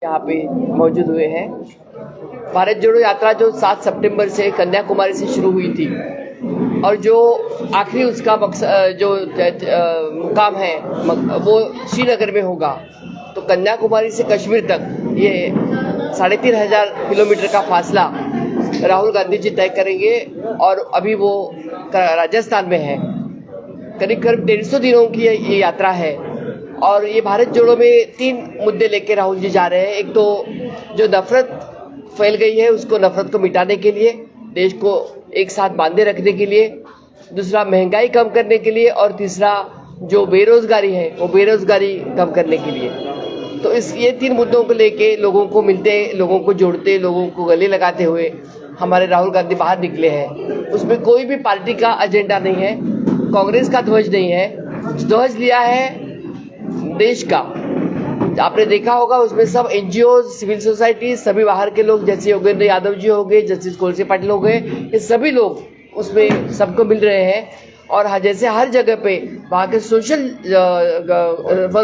यहाँ पे मौजूद हुए हैं। भारत जोड़ो यात्रा जो 7 सितंबर से कन्याकुमारी से शुरू हुई थी और जो आखिरी उसका जो मुकाम है वो श्रीनगर में होगा। तो कन्याकुमारी से कश्मीर तक ये 3500 किलोमीटर का फासला राहुल गांधी जी तय करेंगे और अभी वो राजस्थान में है। करीब 150 दिनों की ये यात्रा है और ये भारत जोड़ो में 3 मुद्दे लेके राहुल जी जा रहे हैं। एक तो जो नफरत फैल गई है उसको नफरत को मिटाने के लिए, देश को एक साथ बांधे रखने के लिए, दूसरा महंगाई कम करने के लिए और तीसरा जो बेरोजगारी है वो बेरोजगारी कम करने के लिए। तो ये 3 मुद्दों को लेके लोगों को मिलते, लोगों को जोड़ते, लोगों को गले लगाते हुए हमारे राहुल गांधी बाहर निकले हैं। उसमें कोई भी पार्टी का एजेंडा नहीं है, कांग्रेस का ध्वज नहीं है, ध्वज लिया है देश का। आपने देखा होगा उसमें सब एनजीओ, सिविल सोसाइटी, सभी बाहर के लोग जैसे योगेंद्र यादव जी हो गए, जस्टिस कोलसे पाटिल हो गए, ये सभी लोग उसमें सबको मिल रहे हैं। और जैसे हर जगह पे वहाँ के सोशल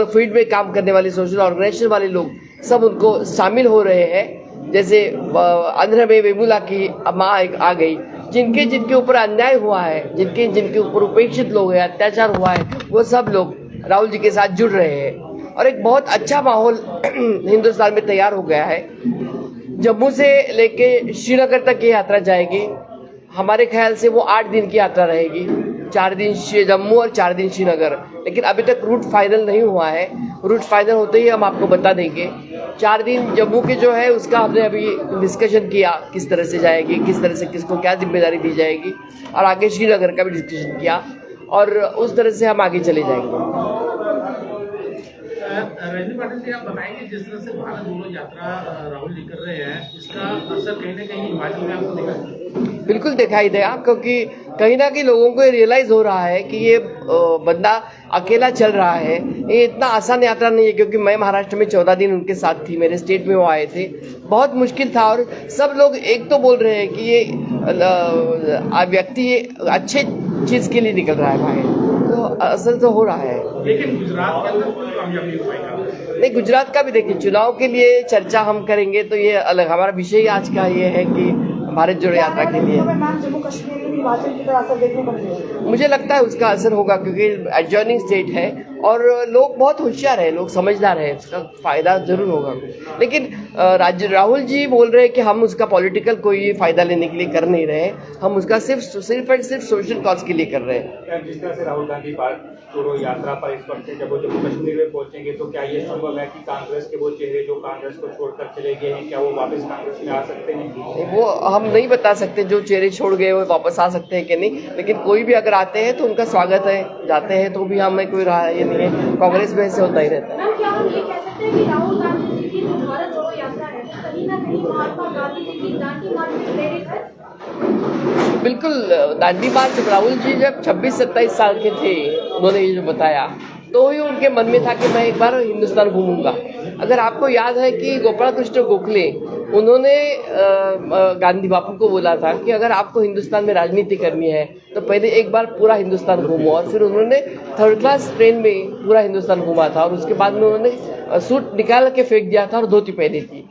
फील्ड में काम करने वाले सोशल ऑर्गेनाइजेशन वाले लोग सब उनको शामिल हो रहे हैं। जैसे आंध्र में वेमुला की माँ आ गई, जिनके ऊपर अन्याय हुआ है, जिनके ऊपर उपेक्षित लोग हैं, अत्याचार हुआ है, वो सब लोग राहुल जी के साथ जुड़ रहे हैं और एक बहुत अच्छा माहौल हिंदुस्तान में तैयार हो गया है। जम्मू से लेके श्रीनगर तक ये यात्रा जाएगी। हमारे ख्याल से वो 8 दिन की यात्रा रहेगी, 4 दिन जम्मू और 4 दिन श्रीनगर। लेकिन अभी तक रूट फाइनल नहीं हुआ है, रूट फाइनल होते ही हम आपको बता देंगे। 4 दिन जम्मू के जो है उसका हमने अभी डिस्कशन किया, किस तरह से जाएगी, किस तरह से किसको क्या जिम्मेदारी दी जाएगी, और आगे श्रीनगर का भी डिस्कशन किया और उस तरह से हम आगे चले जाएंगे। रजनी पाटिल जी, आप बताएंगे जिस तरह से भारत जोड़ो यात्रा राहुल जी कर रहे हैं, इसका असर कहीं ना कहीं हिमाचल में आपको दिखा? बिल्कुल दिखाई देगा, क्योंकि कहीं ना कहीं लोगों को ये रियलाइज हो रहा है कि ये बंदा अकेला चल रहा है। ये इतना आसान यात्रा नहीं है, क्योंकि मैं महाराष्ट्र में 14 दिन उनके साथ थी, मेरे स्टेट में वो आए थे, बहुत मुश्किल था। और सब लोग एक तो बोल रहे हैं कि ये व्यक्ति अच्छे चीज़ के लिए निकल रहा है भाई, तो असर तो हो रहा है। लेकिन गुजरात के अंदर कोई कामयाबी नहीं हो पाएगा। नहीं, गुजरात का भी देखिए, चुनाव के लिए चर्चा हम करेंगे तो ये अलग। हमारा विषय आज का ये है कि भारत जोड़ो यात्रा के लिए जम्मू कश्मीर में हिमाचल की तरह असर देखने को मिलेगा। मुझे लगता है उसका असर होगा, क्योंकि एडजॉइनिंग स्टेट है और लोग बहुत होशियार है, लोग समझदार है, उसका फायदा जरूर होगा। लेकिन राहुल जी बोल रहे हैं कि हम उसका पॉलिटिकल कोई फायदा लेने के लिए कर नहीं रहे, हम उसका सिर्फ एंड सिर्फ सोशल कॉज के लिए कर रहे हैं। जिस तरह से राहुल गांधी भारत जोड़ो यात्रा पर इस वक्त जब वो जम्मू कश्मीर में पहुंचेंगे तो क्या ये संभव है कि कांग्रेस के वो चेहरे जो कांग्रेस को छोड़कर चले गए हैं, क्या वो वापस कांग्रेस में आ सकते हैं? वो हम नहीं बता सकते, जो चेहरे छोड़ गए वो वापस आ सकते हैं कि नहीं, लेकिन कोई भी अगर आते हैं तो उनका स्वागत है, जाते हैं तो भी हमें कोई ये नहीं है। कांग्रेस में ऐसे होता ही रहता है। क्या हम ये कह सकते हैं कि राहुल गांधी जी की जो भारत जोड़ो यात्रा है कहीं ना कहीं महात्मा गांधी जी की दांडी मार्च से प्रेरित है? बिल्कुल, दांडी मार्च राहुल जी जब 26-27 साल के थे, उन्होंने ये जो बताया तो ही उनके मन में था कि मैं एक बार हिंदुस्तान घूमूंगा। अगर आपको याद है कि गोपाल कृष्ण गोखले उन्होंने गांधी बापू को बोला था कि अगर आपको हिंदुस्तान में राजनीति करनी है तो पहले एक बार पूरा हिंदुस्तान घूमो, और फिर उन्होंने 3rd क्लास ट्रेन में पूरा हिंदुस्तान घूमा था और उसके बाद में उन्होंने सूट निकाल के फेंक दिया था और धोती पहनी थी।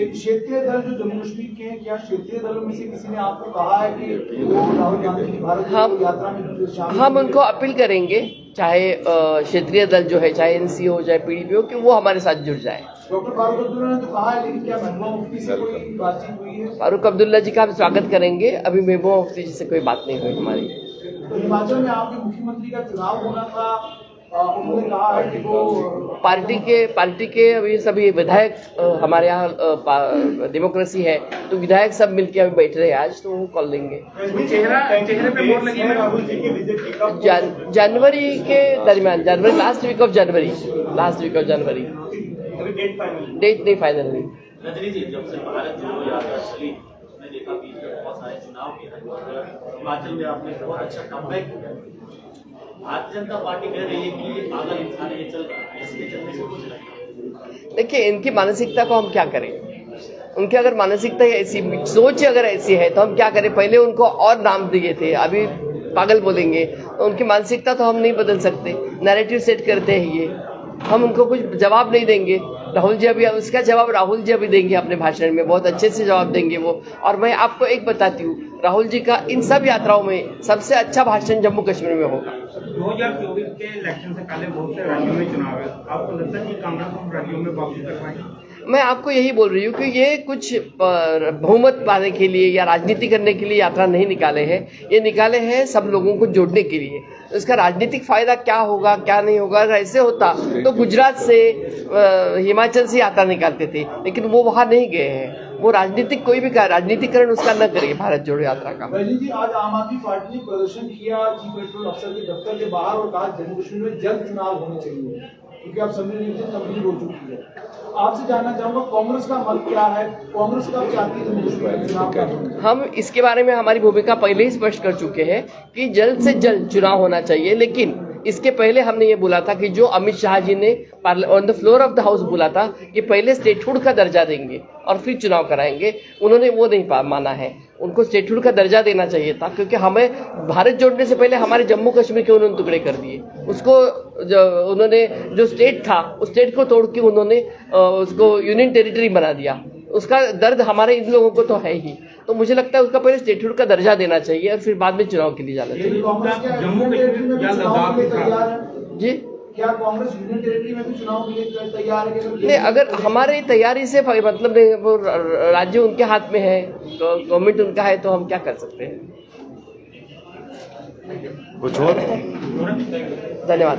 क्षेत्रीय दल जो जम्मू कश्मीर के हैं, क्या क्षेत्रीय दलों में से किसी ने आपको कहा है कि वो राहुल गांधी की भारत जोड़ो यात्रा में शामिल? हम उनको अपील करेंगे, चाहे क्षेत्रीय दल जो है, चाहे एनसी हो, चाहे पीडीपी हो, कि वो हमारे साथ जुड़ जाए। डॉक्टर फारूक अब्दुल्ला ने तो कहा है, लेकिन क्या महबूबा मुफ्ती से कोई बातचीत हुई है? फारूक अब्दुल्ला जी का हम स्वागत करेंगे, अभी महबूबा मुफ्ती जी से कोई बात नहीं हुई हमारी। तो हिमाचल में आपके मुख्यमंत्री का चुनाव होना था, उन्होंने कहा है कि वो पार्टी के अभी सभी विधायक, हमारे यहाँ डेमोक्रेसी है तो विधायक सब मिलके अभी बैठ रहे हैं, आज तो वो कॉल लेंगे। चेहरे पे मोहर लगी है जनवरी के दरमियान, जनवरी लास्ट वीक ऑफ जनवरी। डेट नहीं फाइनल नहीं। रजनी जी, जब से भारत जोड़ो यात्रा चली उसने देखा बीच में बहुत सारे चुनाव भी हैं, हिमाचल में आपने बहुत अच्छा कमबैक किया। भारतीय जनता पार्टी कह रही है कि ये पागल इंसान ये चल रहा है, इसके चलने से कुछ नहीं। देखिए, इनकी मानसिकता को हम क्या करें, उनकी अगर मानसिकता ऐसी, सोच अगर ऐसी है तो हम क्या करें। पहले उनको और नाम दिए थे, अभी पागल बोलेंगे, तो उनकी मानसिकता तो हम नहीं बदल सकते। नैरेटिव सेट करते हैं ये, हम उनको कुछ जवाब नहीं देंगे। राहुल जी अभी उसका जवाब राहुल जी अभी देंगे अपने भाषण में, बहुत अच्छे से जवाब देंगे वो। और मैं आपको एक बताती हूँ, राहुल जी का इन सब यात्राओं में सबसे अच्छा भाषण जम्मू कश्मीर में होगा। 2024 के इलेक्शन से पहले बहुत से राज्यों में चुनाव है, आपको लगता है कि कांग्रेस उन राज्यों में वापसी कर पाएगी? मैं आपको यही बोल रही हूँ कि ये कुछ बहुमत पाने के लिए या राजनीति करने के लिए यात्रा नहीं निकाले हैं, ये निकाले हैं सब लोगों को जोड़ने के लिए। इसका राजनीतिक फायदा क्या होगा क्या नहीं होगा, अगर ऐसे होता तो गुजरात से हिमाचल से यात्रा निकालते थे, लेकिन वो वहाँ नहीं गए हैं। वो राजनीतिक कोई भी राजनीतिकरण उसका न करे भारत जोड़ो यात्रा का। वैली जी, आज आम आदमी पार्टी ने प्रदर्शन किया चीफ पेट्रोल अफसर के दफ्तर के बाहर और कहा जम्मू कश्मीर में जल्द चुनाव होने चाहिए, क्योंकि अब संविधान तब्दील हो चुकी है। आपसे जानना चाहूंगा कांग्रेस का मत क्या है, कांग्रेस कब चाहती है जम्मू कश्मीर में चुनाव का? हम इसके बारे में हमारी भूमिका पहले ही स्पष्ट कर चुके हैं कि जल्द से जल्द चुनाव होना चाहिए, लेकिन इसके पहले हमने ये बोला था कि जो अमित शाह जी ने on the floor of the house बोला था कि पहले स्टेटहुड का दर्जा देंगे और फिर चुनाव कराएंगे, उन्होंने वो नहीं माना है। उनको स्टेटहुड का दर्जा देना चाहिए था, क्योंकि हमें भारत जोड़ने से पहले हमारे जम्मू कश्मीर के उन्होंने टुकड़े कर दिए। उसको उन्होंने जो स्टेट था उस स्टेट को तोड़ के उन्होंने उसको यूनियन टेरिटरी बना दिया। उसका दर्द हमारे इन लोगों को तो है ही, तो मुझे लगता है उसका पहले स्टेटहुड का दर्जा देना चाहिए और फिर बाद में चुनाव के लिए जाना चाहिए। जम्मू कश्मीर या लद्दाख जी, क्या कांग्रेस यूनियन टेरिटरी में भी चुनाव के लिए तैयार है? नहीं, अगर हमारी तैयारी से मतलब नहीं, वो राज्य उनके हाथ में है, गवर्नमेंट उनका है, तो हम क्या कर सकते हैं। कुछ और धन्यवाद।